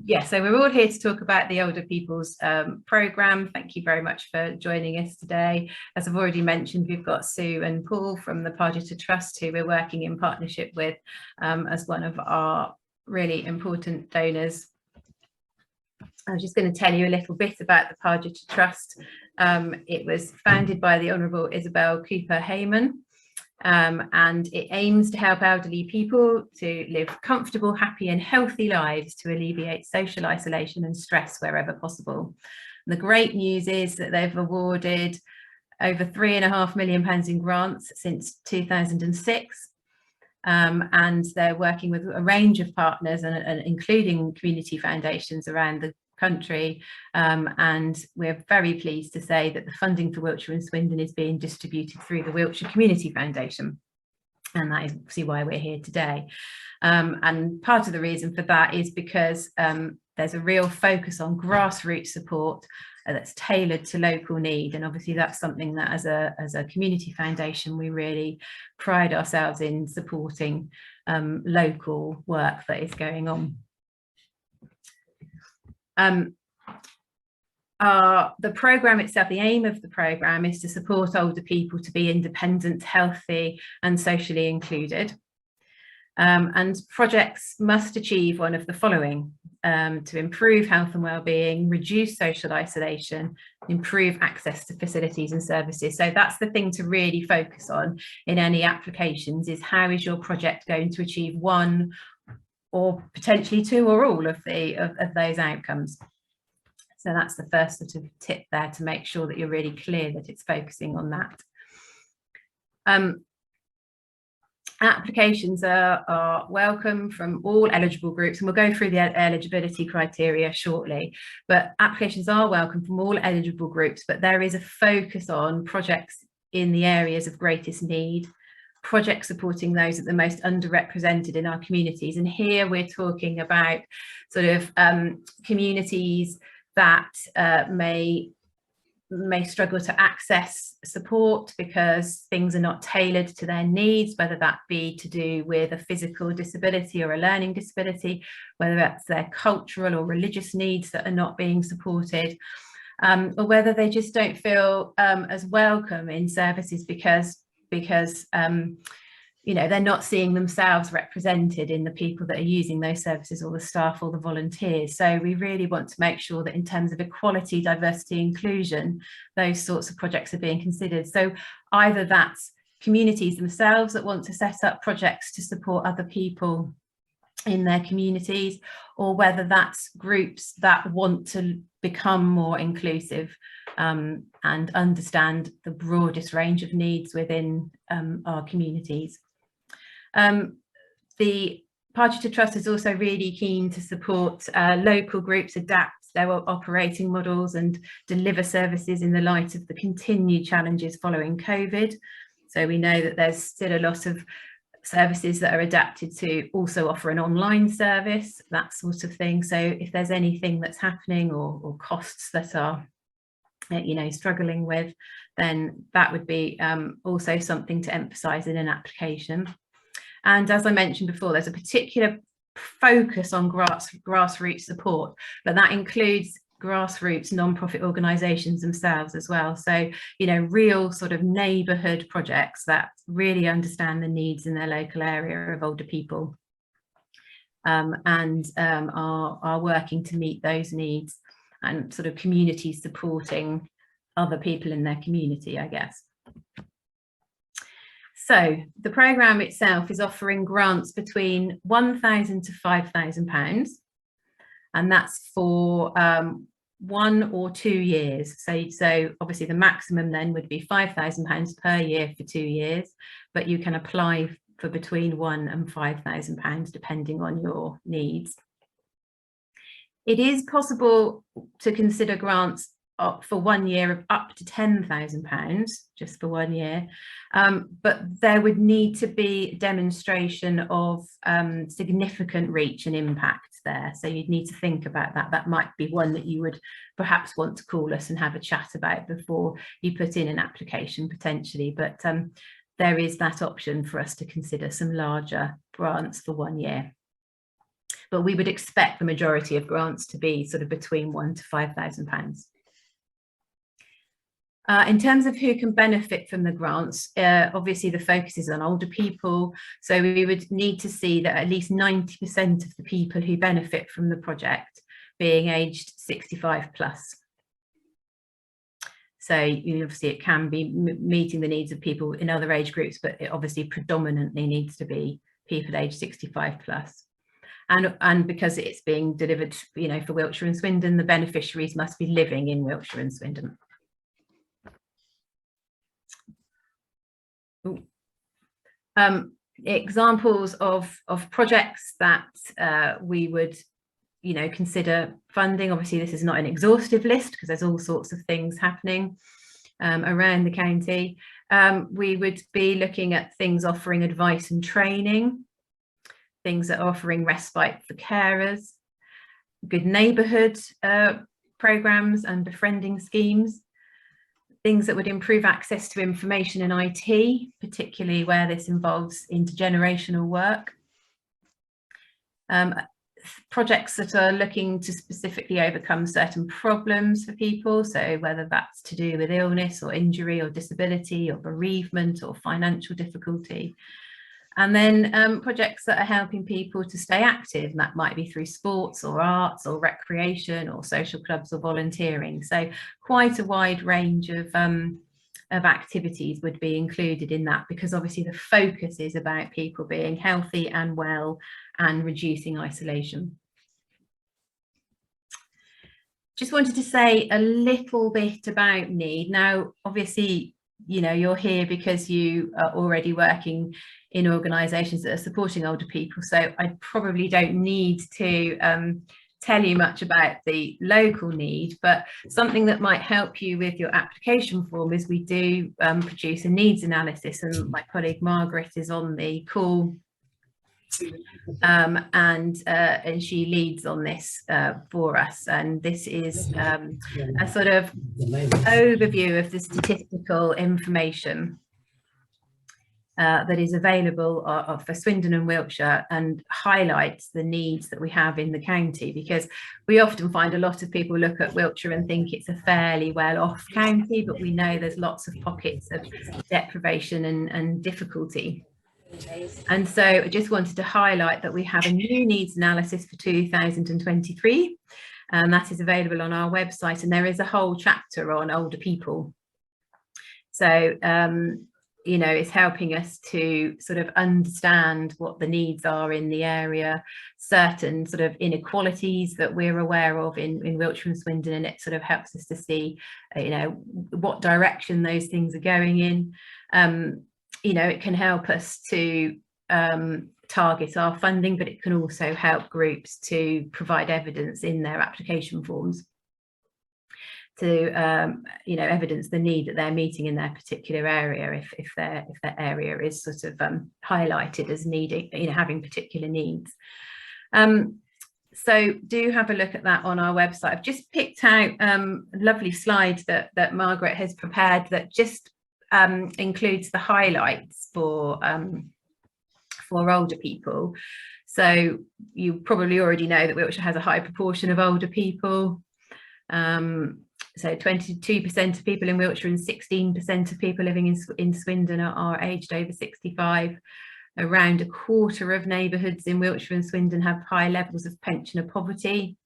Yeah, so we're all here to talk about the Older People's programme. Thank you very much for joining us today. As I've already mentioned, we've got Sue and Paul from the Pargeter Trust, who we're working in partnership with as one of our really important donors. I was just going to tell you a little bit about the Pargeter Trust. It was founded by the Honourable Isabel Cooper Hayman. And it aims to help elderly people to live comfortable, happy and healthy lives to alleviate social isolation and stress wherever possible. And the great news is that they've awarded over £3.5 million in grants since 2006. And they're working with a range of partners and including community foundations around the country, and we're very pleased to say that the funding for Wiltshire and Swindon is being distributed through the Wiltshire Community Foundation, and that is obviously why we're here today. And part of the reason for that is because there's a real focus on grassroots support that's tailored to local need, and obviously that's something that as a community foundation we really pride ourselves in supporting local work that is going on. The programme itself, the aim of the programme is to support older people to be independent, healthy and socially included. And projects must achieve one of the following: to improve health and well-being, reduce social isolation, improve access to facilities and services. So that's the thing to really focus on in any applications, is how is your project going to achieve one or potentially two or all of those outcomes. So that's the first sort of tip there, to make sure that you're really clear that it's focusing on that. Applications are welcome from all eligible groups, and we'll go through the eligibility criteria shortly, but applications are welcome from all eligible groups, but there is a focus on projects in the areas of greatest need, projects supporting those that are the most underrepresented in our communities. And here we're talking about sort of communities that may struggle to access support because things are not tailored to their needs, whether that be to do with a physical disability or a learning disability, whether that's their cultural or religious needs that are not being supported, or whether they just don't feel as welcome in services because you know, they're not seeing themselves represented in the people that are using those services, or the staff or the volunteers. So we really want to make sure that in terms of equality, diversity, inclusion, those sorts of projects are being considered. So either that's communities themselves that want to set up projects to support other people in their communities, or whether that's groups that want to become more inclusive and understand the broadest range of needs within our communities. The Pargeter Trust is also really keen to support local groups adapt their operating models and deliver services in the light of the continued challenges following COVID. So we know that there's still a lot of services that are adapted to also offer an online service, that sort of thing. So if there's anything that's happening or costs that are, you know, struggling with, then that would be also something to emphasise in an application. And as I mentioned before, there's a particular focus on grassroots support, but that includes grassroots non-profit organisations themselves as well. So, you know, real sort of neighbourhood projects that really understand the needs in their local area of older people and are working to meet those needs, and sort of community supporting other people in their community, I guess. So the programme itself is offering grants between £1,000 to £5,000, and that's for 1 or 2 years. So obviously the maximum then would be £5,000 per year for 2 years, but you can apply for between £1,000 and £5,000 depending on your needs. It is possible to consider grants for 1 year of up to £10,000 just for 1 year, but there would need to be demonstration of significant reach and impact there. So you'd need to think about that. That might be one that you would perhaps want to call us and have a chat about before you put in an application potentially, but there is that option for us to consider some larger grants for 1 year. but we would expect the majority of grants to be sort of between £1,000 to £5,000. In terms of who can benefit from the grants, obviously the focus is on older people, so we would need to see that at least 90% of the people who benefit from the project being aged 65 plus. So obviously it can be meeting the needs of people in other age groups, but it obviously predominantly needs to be people aged 65 plus. And because it's being delivered, for Wiltshire and Swindon, the beneficiaries must be living in Wiltshire and Swindon. Examples of projects that we would consider funding. Obviously this is not an exhaustive list because there's all sorts of things happening around the county. We would be looking at things offering advice and training, things that are offering respite for carers, good neighbourhood programmes and befriending schemes, things that would improve access to information and IT, particularly where this involves intergenerational work. Projects that are looking to specifically overcome certain problems for people, so whether that's to do with illness or injury or disability or bereavement or financial difficulty. And then projects that are helping people to stay active, and that might be through sports or arts or recreation or social clubs or volunteering. So quite a wide range of activities would be included in that, because obviously the focus is about people being healthy and well and reducing isolation. Just wanted to say a little bit about need. Now, obviously, you're here because you are already working in organisations that are supporting older people, so I probably don't need to tell you much about the local need, but something that might help you with your application form is we do produce a needs analysis, and my colleague Margaret is on the call, and she leads on this for us, and this is a sort of overview of the statistical information that is available for Swindon and Wiltshire, and highlights the needs that we have in the county, because we often find a lot of people look at Wiltshire and think it's a fairly well off county, but we know there's lots of pockets of deprivation and difficulty. And so I just wanted to highlight that we have a new needs analysis for 2023, and that is available on our website, and there is a whole chapter on older people. So it's helping us to sort of understand what the needs are in the area, certain sort of inequalities that we're aware of in Wiltshire and Swindon, and it sort of helps us to see what direction those things are going in. It can help us to target our funding, but it can also help groups to provide evidence in their application forms to evidence the need that they're meeting in their particular area, if their area is sort of highlighted as needing, having particular needs. So do have a look at that on our website. I've just picked out a lovely slide that Margaret has prepared that just includes the highlights for older people. So you probably already know that Wiltshire has a high proportion of older people. So 22% of people in Wiltshire and 16% of people living in Swindon are aged over 65. Around a quarter of neighbourhoods in Wiltshire and Swindon have high levels of pensioner poverty.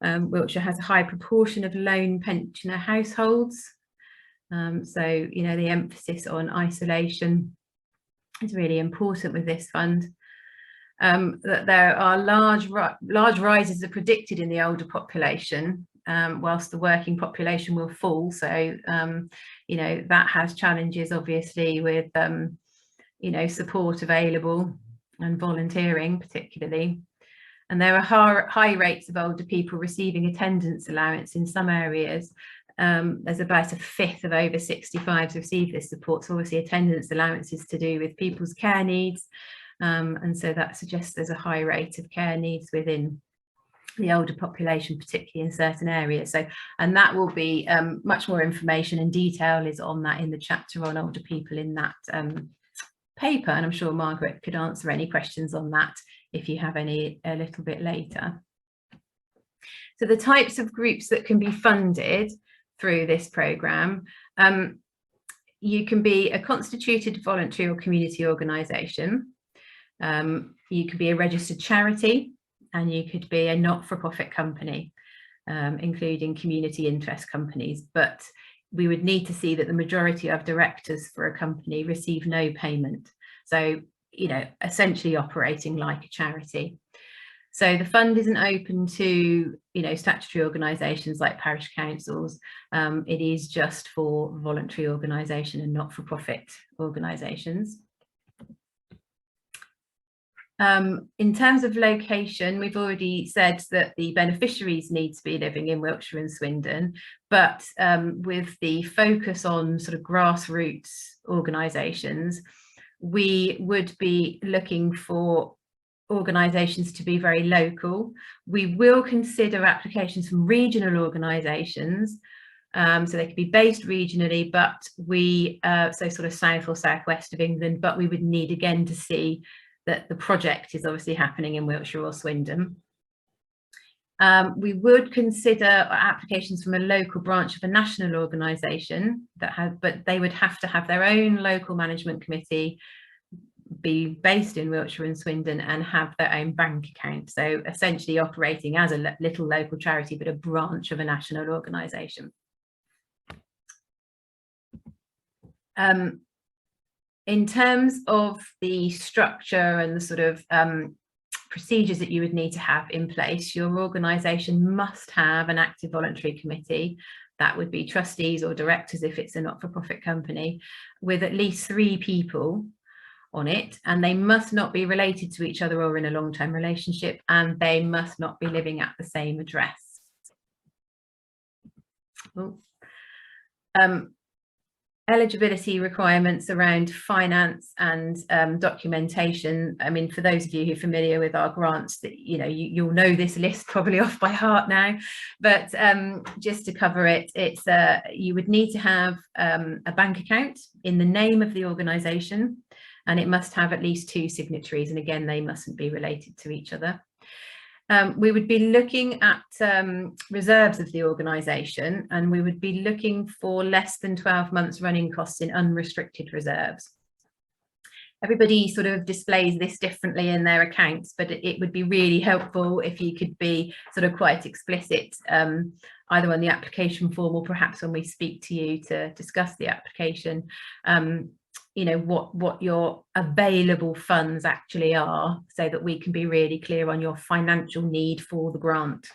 Wiltshire has a high proportion of lone pensioner households. So, the emphasis on isolation is really important with this fund. That there are large rises are predicted in the older population, whilst the working population will fall. So, that has challenges, obviously, with, support available and volunteering particularly. And there are high rates of older people receiving attendance allowance in some areas. There's about a fifth of over 65s receive this support. So obviously attendance allowance is to do with people's care needs. And so that suggests there's a high rate of care needs within the older population, particularly in certain areas. So, and that will be much more information and detail is on that in the chapter on older people in that paper. And I'm sure Margaret could answer any questions on that if you have any a little bit later. So the types of groups that can be funded through this programme, you can be a constituted voluntary or community organisation, you could be a registered charity, and you could be a not-for-profit company, including community interest companies. But we would need to see that the majority of directors for a company receive no payment. So, you know, essentially operating like a charity. So the fund isn't open to, you know, statutory organisations like parish councils. It is just for voluntary organisation and not-for-profit organisations. In terms of location, we've already said that the beneficiaries need to be living in Wiltshire and Swindon, but with the focus on sort of grassroots organisations, we would be looking for organisations to be very local. We will consider applications from regional organisations, so they could be based regionally, but we so sort of south or southwest of England, but we would need again to see that the project is obviously happening in Wiltshire or Swindon. We would consider applications from a local branch of a national organisation but they would have to have their own local management committee, be based in Wiltshire and Swindon, and have their own bank account. So essentially operating as a little local charity, but a branch of a national organisation. In terms of the structure and the sort of procedures that you would need to have in place, your organisation must have an active voluntary committee. That would be trustees or directors if it's a not-for-profit company, with at least 3 people on it, and they must not be related to each other or in a long-term relationship, and they must not be living at the same address. Eligibility requirements around finance and documentation. I mean, for those of you who are familiar with our grants, that you'll know this list probably off by heart now, but just to cover it, it's you would need to have a bank account in the name of the organisation, and it must have at least 2 signatories, and again they mustn't be related to each other. We would be looking at reserves of the organisation, and we would be looking for less than 12 months running costs in unrestricted reserves. Everybody sort of displays this differently in their accounts, but it would be really helpful if you could be sort of quite explicit, either on the application form or perhaps when we speak to you to discuss the application, you know, what your available funds actually are, so that we can be really clear on your financial need for the grant.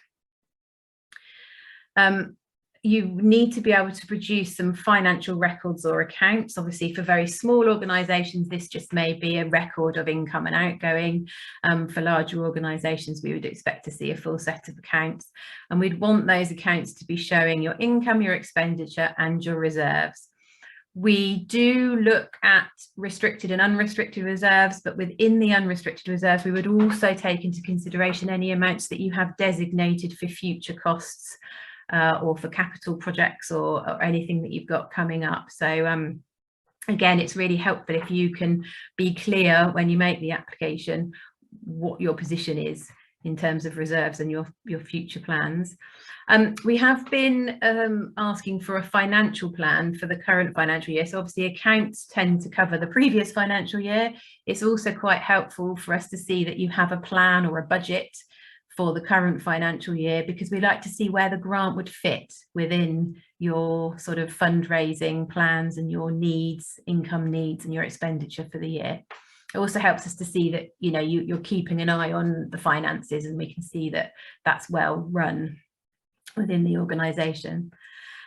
You need to be able to produce some financial records or accounts. Obviously, for very small organisations, this just may be a record of income and outgoing. For larger organisations, we would expect to see a full set of accounts, and we'd want those accounts to be showing your income, your expenditure and your reserves. We do look at restricted and unrestricted reserves, but within the unrestricted reserves, we would also take into consideration any amounts that you have designated for future costs or for capital projects or anything that you've got coming up. So again, it's really helpful if you can be clear when you make the application what your position is in terms of reserves and your future plans. We have been asking for a financial plan for the current financial year. So obviously accounts tend to cover the previous financial year. It's also quite helpful for us to see that you have a plan or a budget for the current financial year, because we like to see where the grant would fit within your sort of fundraising plans and your needs, income needs and your expenditure for the year. It also helps us to see that, you know, you're keeping an eye on the finances, and we can see that that's well run within the organisation.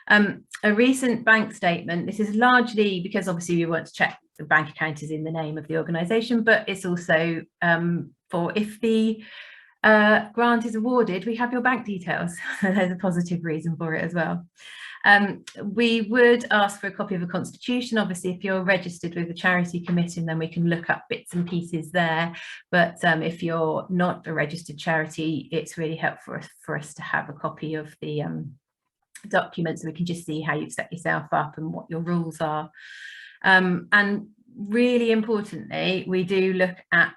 A recent bank statement, this is largely because obviously we want to check the bank account is in the name of the organisation, but it's also for if the grant is awarded, we have your bank details. There's a positive reason for it as well. We would ask for a copy of a constitution. Obviously, if you're registered with the charity committee, then we can look up bits and pieces there. But if you're not a registered charity, it's really helpful for us to have a copy of the documents, so we can just see how you've set yourself up and what your rules are. And really importantly, we do look at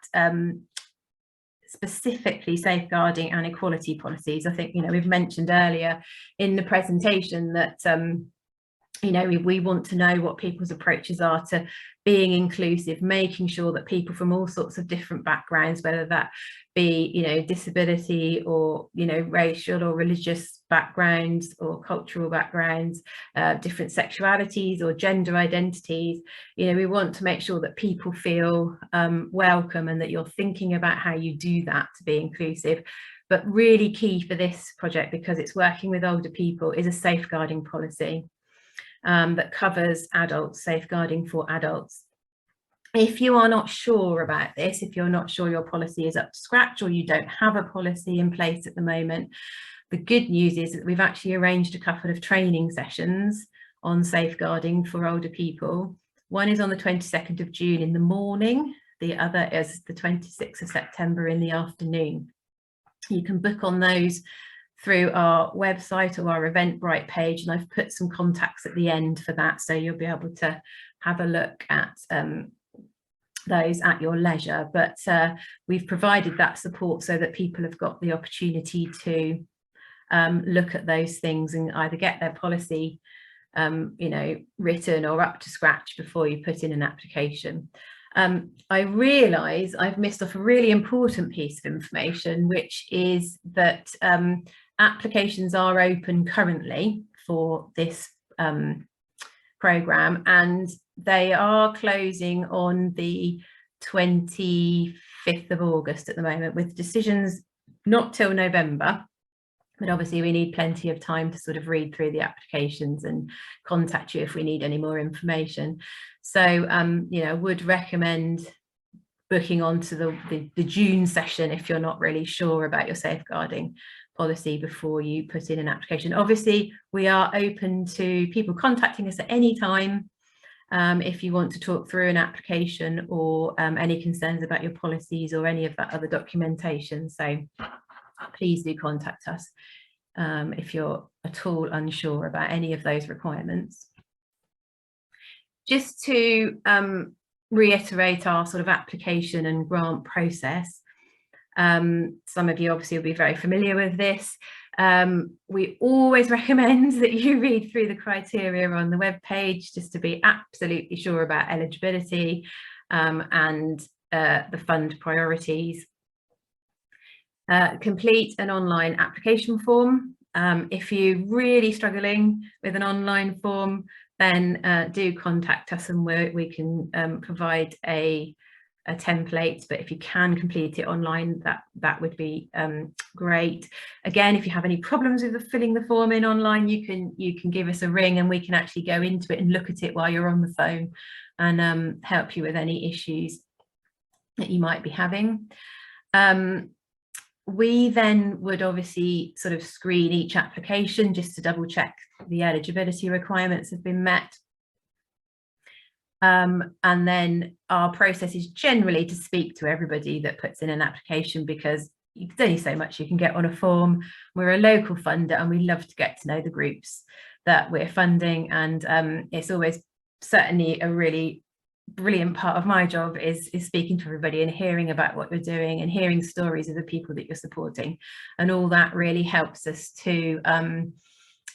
specifically safeguarding and equality policies. I think, we've mentioned earlier in the presentation that we want to know what people's approaches are to being inclusive, making sure that people from all sorts of different backgrounds, whether that be, disability or, racial or religious backgrounds or cultural backgrounds, different sexualities or gender identities, we want to make sure that people feel welcome, and that you're thinking about how you do that to be inclusive. But really key for this project, because it's working with older people, is a safeguarding policy that covers adults, safeguarding for adults. If you are not sure about this, if you're not sure your policy is up to scratch, or you don't have a policy in place at the moment, the good news is that we've actually arranged a couple of training sessions on safeguarding for older people. One is on the 22nd of June in the morning, the other is the 26th of September in the afternoon. You can book on those through our website or our Eventbrite page, and I've put some contacts at the end for that, so you'll be able to have a look at those at your leisure. But we've provided that support so that people have got the opportunity to look at those things and either get their policy written or up to scratch before you put in an application. I realise I've missed off a really important piece of information, which is that applications are open currently for this programme, and they are closing on the 25th of August at the moment, with decisions not till November. But obviously we need plenty of time to sort of read through the applications and contact you if we need any more information. So, would recommend booking onto the June session if you're not really sure about your safeguarding policy before you put in an application. Obviously, we are open to people contacting us at any time if you want to talk through an application or any concerns about your policies or any of that other documentation. So please do contact us if you're at all unsure about any of those requirements. Just to reiterate our sort of application and grant process, some of you obviously will be very familiar with this. We always recommend that you read through the criteria on the web page just to be absolutely sure about eligibility and the fund priorities. Complete an online application form. If you're really struggling with an online form, then do contact us and we can provide a template. But if you can complete it online, that would be great. Again, if you have any problems with filling the form in online, you can give us a ring and we can actually go into it and look at it while you're on the phone and help you with any issues that you might be having. We then would obviously sort of screen each application just to double check the eligibility requirements have been met. And then our process is generally to speak to everybody that puts in an application, because there's only so much you can get on a form. We're a local funder and we love to get to know the groups that we're funding, and it's always certainly a really brilliant part of my job is speaking to everybody and hearing about what you're doing and hearing stories of the people that you're supporting, and all that really helps us to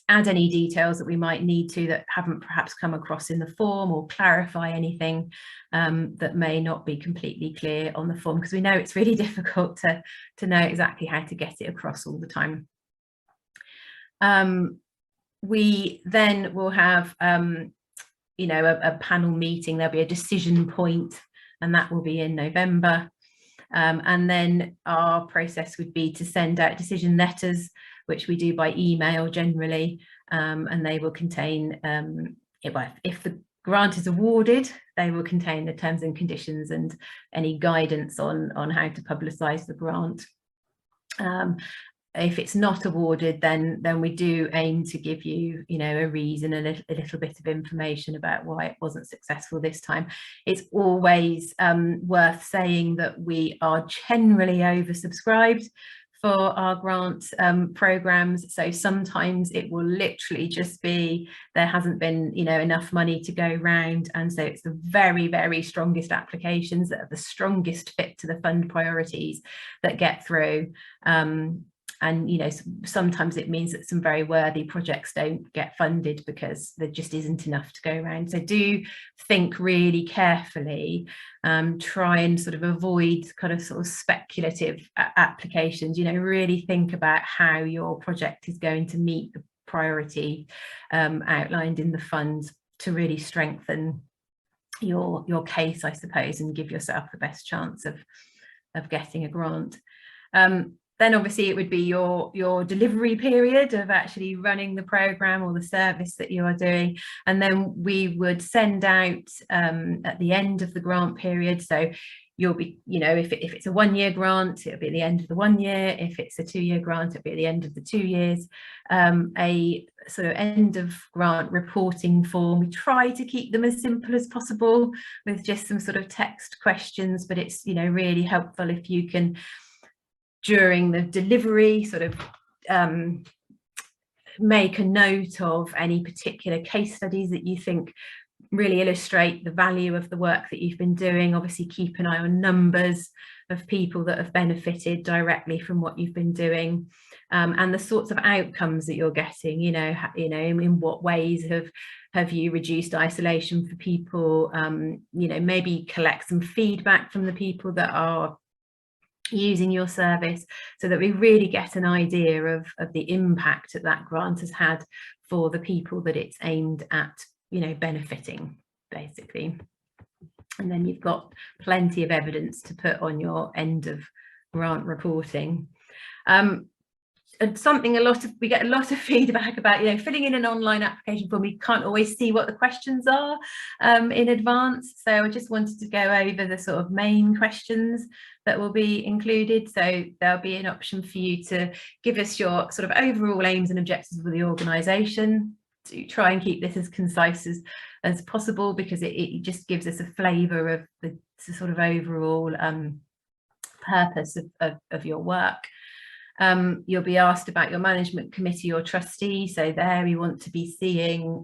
add any details that we might need to that haven't perhaps come across in the form, or clarify anything that may not be completely clear on the form, because we know it's really difficult to know exactly how to get it across all the time. We then will have a panel meeting. There'll be a decision point, and that will be in November. And then our process would be to send out decision letters, which we do by email generally, and they will contain, if the grant is awarded, they will contain the terms and conditions and any guidance on how to publicise the grant. If it's not awarded, then we do aim to give you, a reason and a little bit of information about why it wasn't successful this time. It's always worth saying that we are generally oversubscribed for our grant programs. So sometimes it will literally just be there hasn't been, you know, enough money to go round, and so it's the very, very strongest applications that are the strongest fit to the fund priorities that get through. And, you know, sometimes it means that some very worthy projects don't get funded because there just isn't enough to go around. So do think really carefully, try and sort of avoid kind of sort of speculative applications, you know, really think about how your project is going to meet the priority outlined in the funds to really strengthen your case, I suppose, and give yourself the best chance of getting a grant. Then obviously it would be your delivery period of actually running the programme or the service that you are doing. And then we would send out at the end of the grant period. So you'll be, you know, if it's a 1-year grant, it'll be at the end of the 1 year. If it's a 2-year grant, it'll be at the end of the 2 years. A sort of end of grant reporting form. We try to keep them as simple as possible with just some sort of text questions, but it's, you know, really helpful if you can, during the delivery, sort of make a note of any particular case studies that you think really illustrate the value of the work that you've been doing. Obviously keep an eye on numbers of people that have benefited directly from what you've been doing, and the sorts of outcomes that you're getting, you know, in what ways have you reduced isolation for people, you know, maybe collect some feedback from the people that are using your service, so that we really get an idea of the impact that that grant has had for the people that it's aimed at, you know, benefiting, basically. And then you've got plenty of evidence to put on your end of grant reporting. And something we get a lot of feedback about, you know, filling in an online application form, we can't always see what the questions are in advance. So I just wanted to go over the sort of main questions that will be included. So there'll be an option for you to give us your sort of overall aims and objectives of the organisation. To try and keep this as concise as possible, because it just gives us a flavour of the sort of overall purpose of your work. You'll be asked about your management committee or trustee. So there we want to be seeing,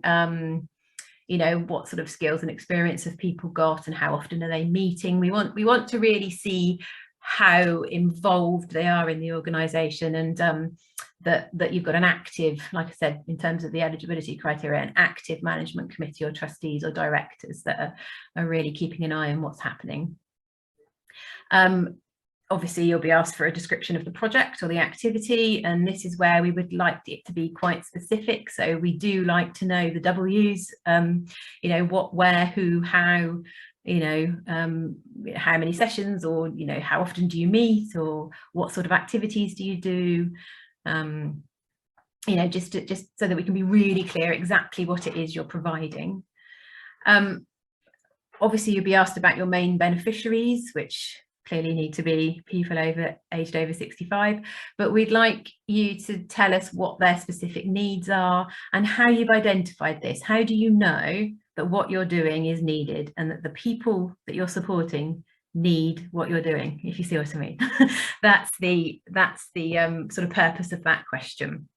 you know, what sort of skills and experience have people got and how often are they meeting. We want to really see how involved they are in the organisation, and that you've got an active, like I said, in terms of the eligibility criteria, an active management committee or trustees or directors that are really keeping an eye on what's happening. Obviously, you'll be asked for a description of the project or the activity, and this is where we would like it to be quite specific. So we do like to know the W's, you know, what, where, who, how, you know, how many sessions, or, you know, how often do you meet, or what sort of activities do you do, you know, just so that we can be really clear exactly what it is you're providing. Obviously, you'll be asked about your main beneficiaries, which clearly need to be people aged over 65, but we'd like you to tell us what their specific needs are and how you've identified this. How do you know that what you're doing is needed and that the people that you're supporting need what you're doing, if you see what I mean? That's the sort of purpose of that question.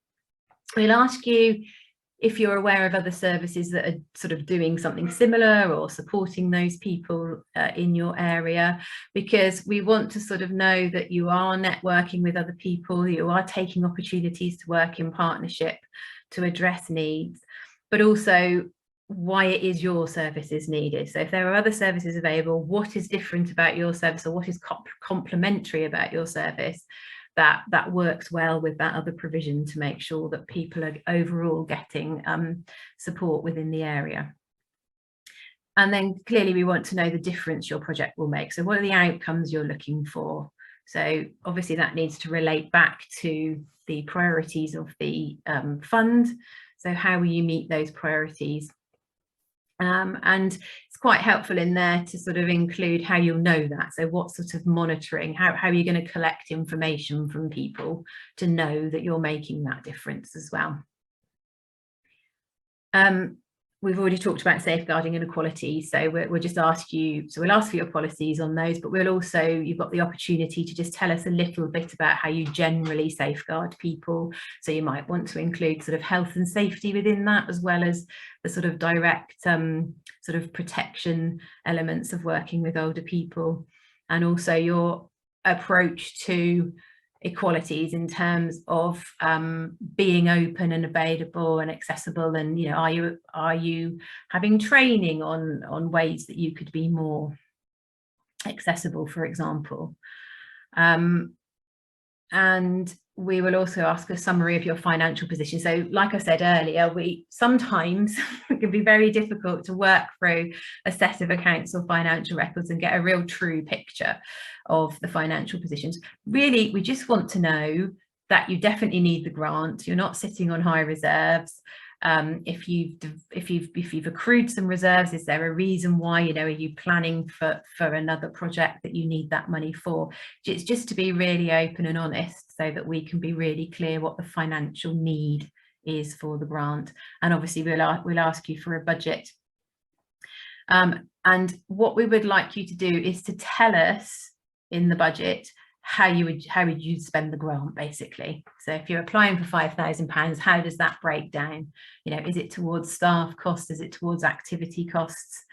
We'll ask you if you're aware of other services that are sort of doing something similar or supporting those people in your area, because we want to sort of know that you are networking with other people, you are taking opportunities to work in partnership to address needs, but also why it is your service is needed. So if there are other services available, what is different about your service, or what is complementary about your service that works well with that other provision to make sure that people are overall getting support within the area. And then clearly we want to know the difference your project will make. So what are the outcomes you're looking for? So obviously that needs to relate back to the priorities of the fund. So how will you meet those priorities? And it's quite helpful in there to sort of include how you'll know that. So what sort of monitoring, how are you going to collect information from people to know that you're making that difference as well? we've already talked about safeguarding inequality, so we'll just ask you, so we'll ask for your policies on those, but we'll also, you've got the opportunity to just tell us a little bit about how you generally safeguard people. So you might want to include sort of health and safety within that, as well as the sort of direct sort of protection elements of working with older people, and also your approach to equalities in terms of being open and available and accessible, and you know, are you having training on ways that you could be more accessible, for example. And we will also ask a summary of your financial position. So like I said earlier, we sometimes it can be very difficult to work through a set of accounts or financial records and get a real true picture of the financial positions. Really, we just want to know that you definitely need the grant. You're not sitting on high reserves. If you've accrued some reserves, is there a reason why? You know, are you planning for another project that you need that money for? It's just to be really open and honest, so that we can be really clear what the financial need is for the grant. And obviously we'll ask you for a budget. And what we would like you to do is to tell us in the budget how would you spend the grant, basically. So if you're applying for £5,000, how does that break down? You know, is it towards staff costs? Is it towards activity costs?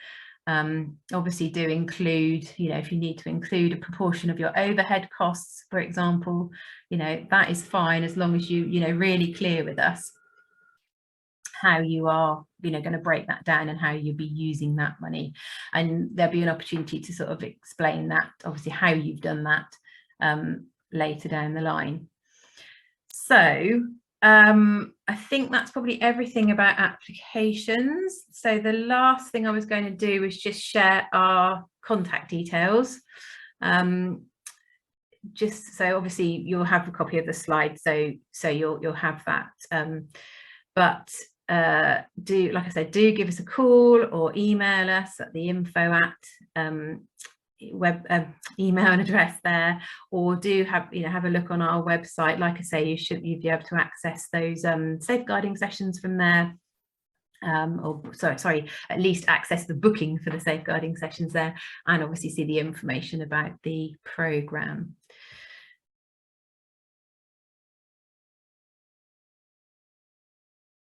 Obviously do include, you know, if you need to include a proportion of your overhead costs, for example, you know, that is fine, as long as you know, really clear with us how you are, you know, going to break that down and how you'll be using that money. And there'll be an opportunity to sort of explain that, obviously, how you've done that later down the line. So I think that's probably everything about applications. So the last thing I was going to do was just share our contact details. Just so obviously you'll have a copy of the slide, so you'll have that. But do, like I said, do give us a call or email us at the info@ email address there, or do have a look on our website. Like I say, you'd be able to access those safeguarding sessions from there, or sorry, at least access the booking for the safeguarding sessions there, and obviously see the information about the programme.